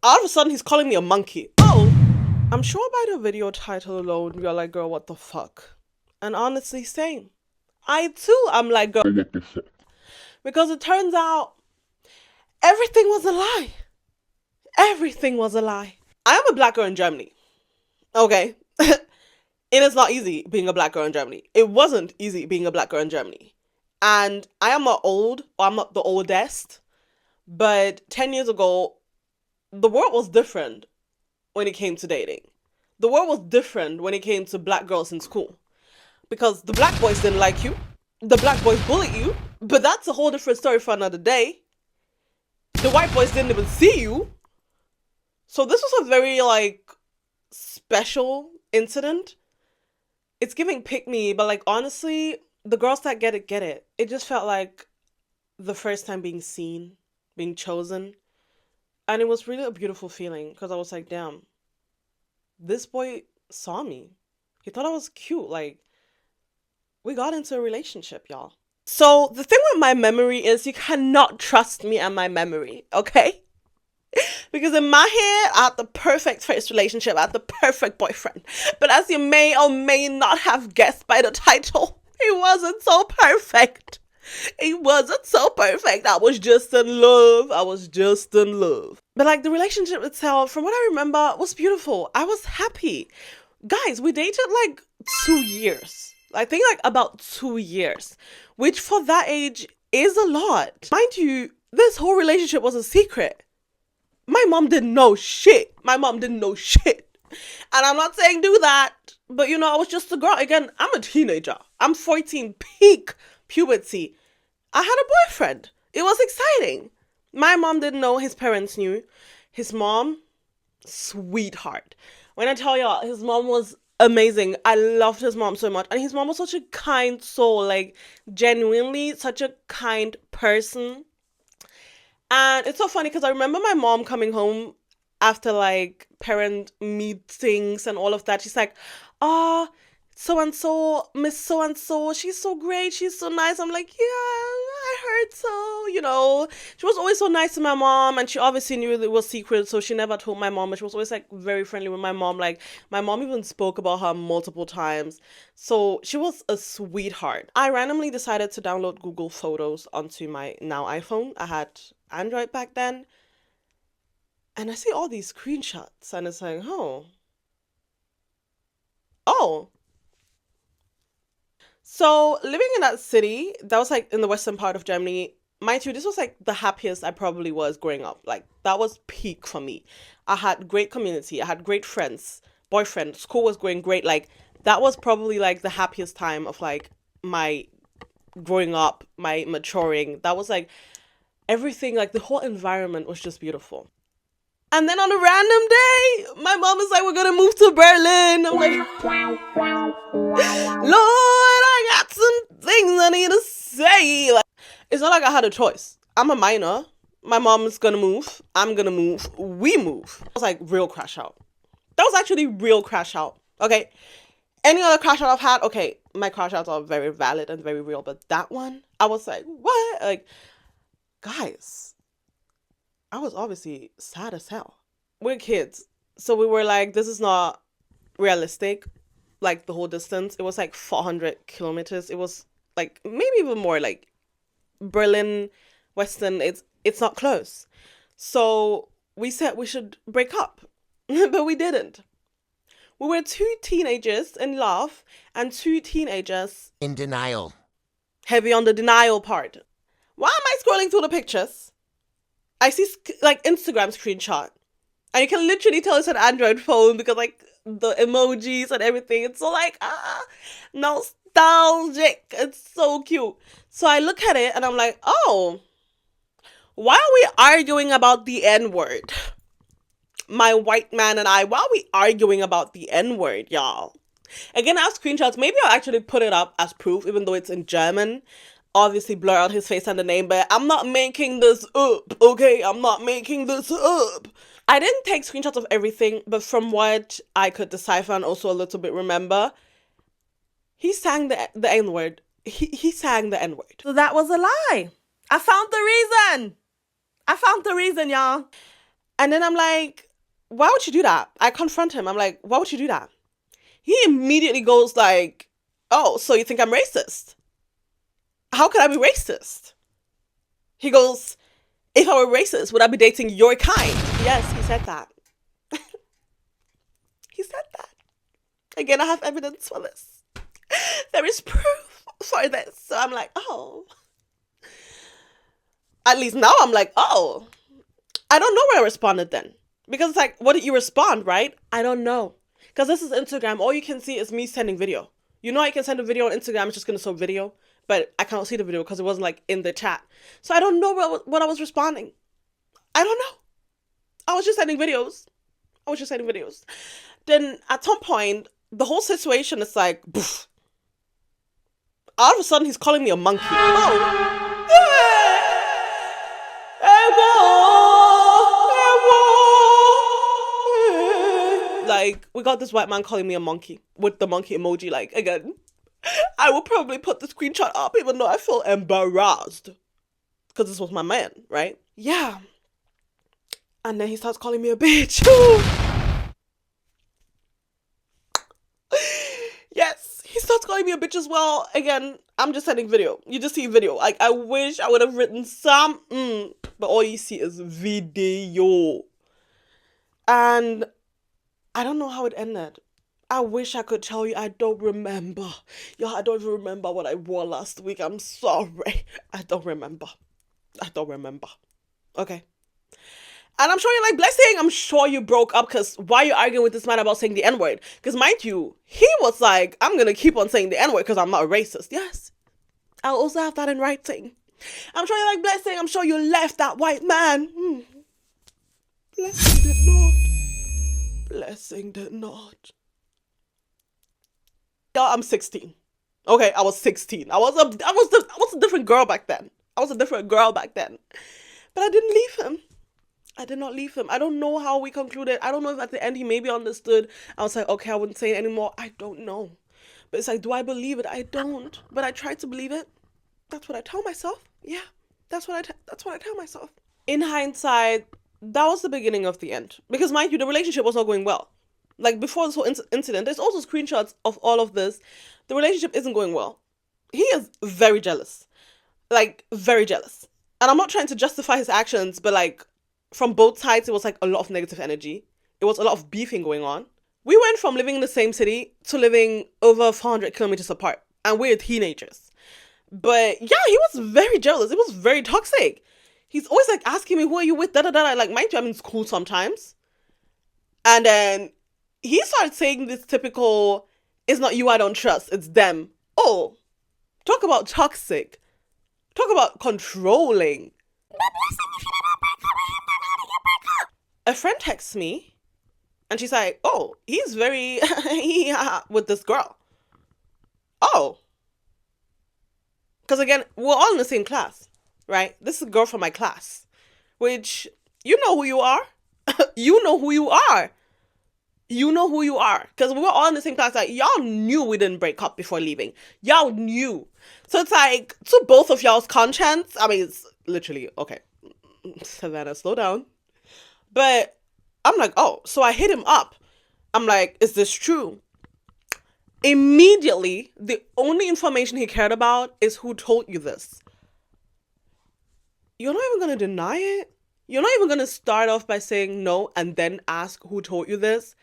all of a sudden he's calling me a monkey. Oh, I'm sure by the video title alone, you're like, girl, what the fuck? And honestly, same. I too, I'm like, girl, what the fuck? Because it turns out everything was a lie. Everything was a lie. I am a black girl in Germany. Okay. It is not easy being a black girl in Germany. It wasn't easy being a black girl in Germany. And I am not old, or I'm not the oldest, but 10 years ago, the world was different when it came to dating. The world was different when it came to black girls in school. Because the black boys didn't like you, the black boys bullied you, but that's a whole different story for another day. The white boys didn't even see you. So this was a very, like, special incident. It's giving pick me, but like honestly, the girls that get it, get it. It just felt like the first time being seen, being chosen. And it was really a beautiful feeling because I was like, damn, this boy saw me. He thought I was cute. Like, we got into a relationship, y'all. So the thing with my memory is you cannot trust me and my memory, okay? Because in my head, I had the perfect first relationship, I had the perfect boyfriend. But as you may or may not have guessed by the title, he wasn't so perfect. He wasn't so perfect. I was just in love. I was just in love. But like the relationship itself, from what I remember, was beautiful. I was happy. Guys, we dated like 2 years. I think like about 2 years, which for that age is a lot. Mind you, this whole relationship was a secret. My mom didn't know shit. My mom didn't know shit. And I'm not saying do that, but you know, I was just a girl. Again, I'm a teenager. I'm 14, peak puberty. I had a boyfriend. It was exciting. My mom didn't know. His parents knew. His mom, sweetheart. When I tell y'all, his mom was amazing. I loved his mom so much. And his mom was such a kind soul. Like, genuinely such a kind person. And it's so funny because I remember my mom coming home after like parent meetings and all of that. She's like, oh, so-and-so, Miss so-and-so, she's so great, she's so nice. I'm like, yeah, I heard so, you know. She was always so nice to my mom, and she obviously knew it was secret, so she never told my mom, but she was always like very friendly with my mom. Like, my mom even spoke about her multiple times. So she was a sweetheart. I randomly decided to download Google Photos onto my now iPhone. I had Android back then. And I see all these screenshots, and it's like, oh. So living in that city, that was like in the western part of Germany, mind you, this was like the happiest I probably was growing up. Like, that was peak for me. I had great community, I had great friends, boyfriend, school was going great. Like, that was probably like the happiest time of like my growing up, my maturing. That was like everything, like the whole environment was just beautiful. And then on a random day, my mom is like, we're gonna move to Berlin. I'm like, Lord, I got some things I need to say. Like, it's not like I had a choice. I'm a minor. My mom is gonna move. I'm gonna move. We move. It was like real crash out. That was actually real crash out. Okay. Any other crash out I've had, okay, my crash outs are very valid and very real. But that one, I was like, what? Like, guys, I was obviously sad as hell. We're kids. So we were like, this is not realistic. Like, the whole distance. It was like 400 kilometers. It was like maybe even more. Like, Berlin, Western, it's not close. So we said we should break up. But we didn't. We were two teenagers in love and two teenagers in denial. Heavy on the denial part. Why am I scrolling through the pictures? I see like Instagram screenshot, and you can literally tell it's an Android phone because like the emojis and everything. It's so like nostalgic. It's so cute. So I look at it and I'm like, oh, why are we arguing about the N-word? My white man and I, why are we arguing about the N-word, y'all? Again, I have screenshots. Maybe I'll actually put it up as proof, even though it's in German. Obviously blur out his face and the name, but I'm not making this up, okay? I'm not making this up. I didn't take screenshots of everything, but from what I could decipher and also a little bit remember, he sang the N-word. He sang the N-word. So that was a lie. I found the reason. y'all. And then I'm like, why would you do that? I confront him. I'm like, why would you do that? He immediately goes like, oh, so you think I'm racist? How could I be racist? He goes, if I were racist, would I be dating your kind? Yes, he said that. He said that. Again, I have evidence for this. There is proof for this. So I'm like, oh. At least now I'm like, oh. I don't know where I responded then. Because it's like, what did you respond, right? I don't know. Because this is Instagram. All you can see is me sending video. You know I can send a video on Instagram. It's just going to show video. But I cannot see the video because it wasn't like in the chat. So I don't know what I was responding. I don't know. I was just sending videos. Then at some point, the whole situation is like, poof. All of a sudden, he's calling me a monkey. Oh. Like, we got this white man calling me a monkey with the monkey emoji. Like, again, I will probably put the screenshot up even though I feel embarrassed because this was my man, right? Yeah. And then he starts calling me a bitch. Yes, he starts calling me a bitch as well. Again, I'm just sending video. You just see video. Like, I wish I would have written some, but all you see is video. And I don't know how it ended. I wish I could tell you. I don't remember. Yo, I don't even remember what I wore last week. I'm sorry. I don't remember. Okay. And I'm sure you're like, Blessing, I'm sure you broke up because why are you arguing with this man about saying the N-word? Because mind you, he was like, I'm going to keep on saying the N-word because I'm not a racist. Yes. I'll also have that in writing. I'm sure you're like, Blessing, I'm sure you left that white man. Blessing did not. Blessing did not. Yeah, I'm 16. Okay, I was 16. I was a different girl back then. But I didn't leave him. I did not leave him. I don't know how we concluded. I don't know if at the end he maybe understood. I was like, okay, I wouldn't say it anymore. I don't know. But it's like, do I believe it? I don't. But I tried to believe it. That's what I tell myself. Yeah, that's what I tell myself. In hindsight, that was the beginning of the end. Because mind you, the relationship was not going well. Like before this whole incident, there's also screenshots of all of this. The relationship isn't going well. He is very jealous. Like, very jealous. And I'm not trying to justify his actions, but like, from both sides, it was like a lot of negative energy. It was a lot of beefing going on. We went from living in the same city to living over 400 kilometers apart. And we're teenagers. But yeah, he was very jealous. It was very toxic. He's always like asking me, who are you with? Da da da. Like, mind you, I'm in school sometimes. And then he started saying this typical, it's not you I don't trust, it's them. Oh, talk about toxic. Talk about controlling. A friend texts me and she's like, oh, he's very with this girl. Oh. Because again, we're all in the same class, right? This is a girl from my class, which you know who you are. You know who you are. Because we were all in the same class. Like, y'all knew we didn't break up before leaving. Y'all knew. So it's like, to both of y'all's conscience, I mean, it's literally, okay, Savannah, slow down. But I'm like, oh, so I hit him up. I'm like, is this true? Immediately, the only information he cared about is who told you this. You're not even going to deny it? You're not even going to start off by saying no and then ask who told you this?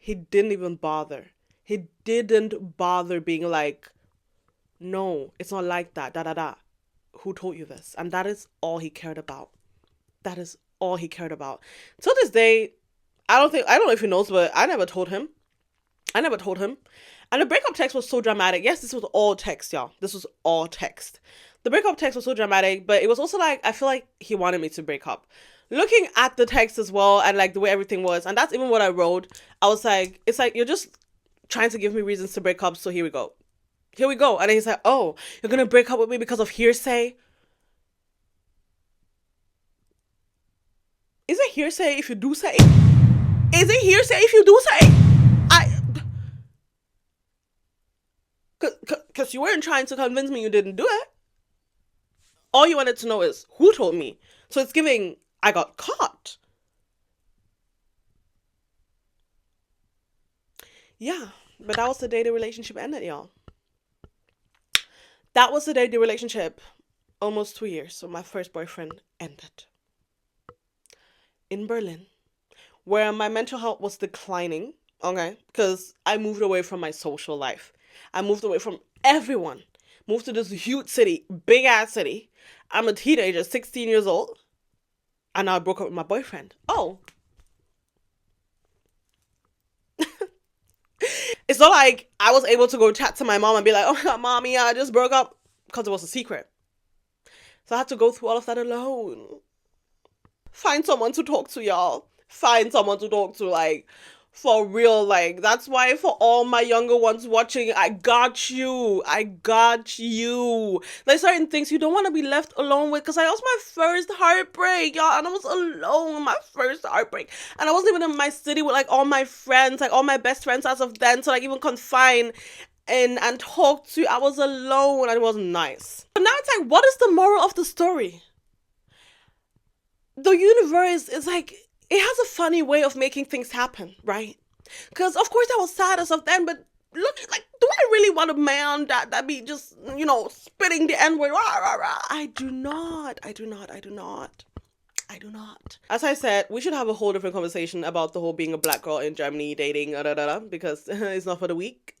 He didn't even bother. He didn't bother being like, no, it's not like that, da da da. Who told you this? And that is all he cared about. That is all he cared about. To this day, I don't know if he knows, but I never told him. And the breakup text was so dramatic. Yes, this was all text, y'all. This was all text. The breakup text was so dramatic, but it was also like, I feel like he wanted me to break up. Looking at the text as well and like the way everything was, and that's even what I wrote, I was like, it's like, you're just trying to give me reasons to break up, so here we go. And then he's like, oh, you're gonna break up with me because of hearsay? Is it hearsay if you do say? Is it hearsay if you do say? Because you weren't trying to convince me you didn't do it. All you wanted to know is who told me. So it's giving, I got caught. Yeah, but that was the day the relationship ended, y'all. That was the day the relationship, almost 2 years, so my first boyfriend ended in Berlin, where my mental health was declining, okay? Because I moved away from my social life. I moved away from everyone. Moved to this huge city, big ass city. I'm a teenager, 16 years old. And I broke up with my boyfriend. Oh. It's not like I was able to go chat to my mom and be like, oh my god, mommy, I just broke up. Because it was a secret. So I had to go through all of that alone. Find someone to talk to, y'all. Find someone to talk to, like, for real. Like, that's why for all my younger ones watching, I got you. I got you. There's certain things you don't want to be left alone with, because I was my first heartbreak, y'all, and I was alone, my first heartbreak, and I wasn't even in my city with like all my friends, like all my best friends as of then, to like even confine and talk to. I was alone and it wasn't nice. But now it's like, what is the moral of the story? The universe is like, it has a funny way of making things happen, right? Because of course I was sad as of then, but look, like, do I really want a man that be just, spitting the N-word? Rah, rah, rah. I do not. I do not. I do not. I do not. As I said, we should have a whole different conversation about the whole being a black girl in Germany, dating, because it's not for the weak.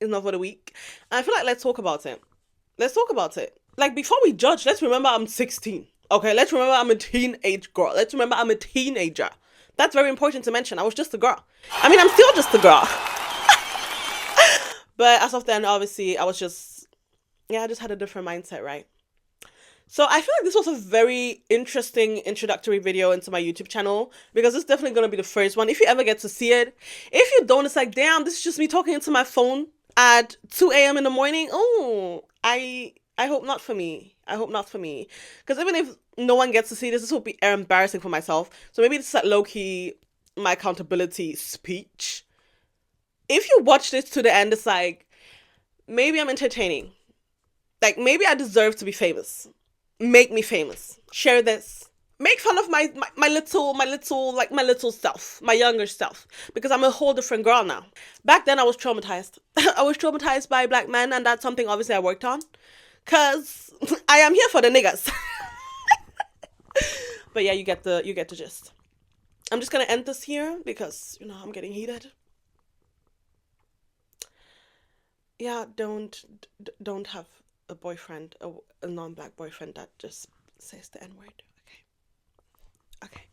It's not for the weak. And I feel like let's talk about it. Let's talk about it. Like, before we judge, let's remember I'm 16. Okay, let's remember I'm a teenage girl. Let's remember I'm a teenager. That's very important to mention. I was just a girl. I mean, I'm still just a girl. But as of then, obviously, I just had a different mindset, right? So I feel like this was a very interesting introductory video into my YouTube channel, because it's definitely going to be the first one. If you ever get to see it. If you don't, it's like, damn, this is just me talking into my phone at 2 a.m. in the morning. Oh, I hope not for me. I hope not for me. Because even if no one gets to see this, this will be embarrassing for myself. So maybe this is like low-key my accountability speech. If you watch this to the end, it's like, maybe I'm entertaining. Like, maybe I deserve to be famous. Make me famous. Share this. Make fun of my little self, my younger self, because I'm a whole different girl now. Back then I was traumatized. I was traumatized by black men, and that's something obviously I worked on, cause I am here for the niggas. But yeah, you get the gist. I'm just gonna end this here because I'm getting heated. Yeah, don't have a boyfriend, a non-black boyfriend that just says the N-word. Okay. Okay.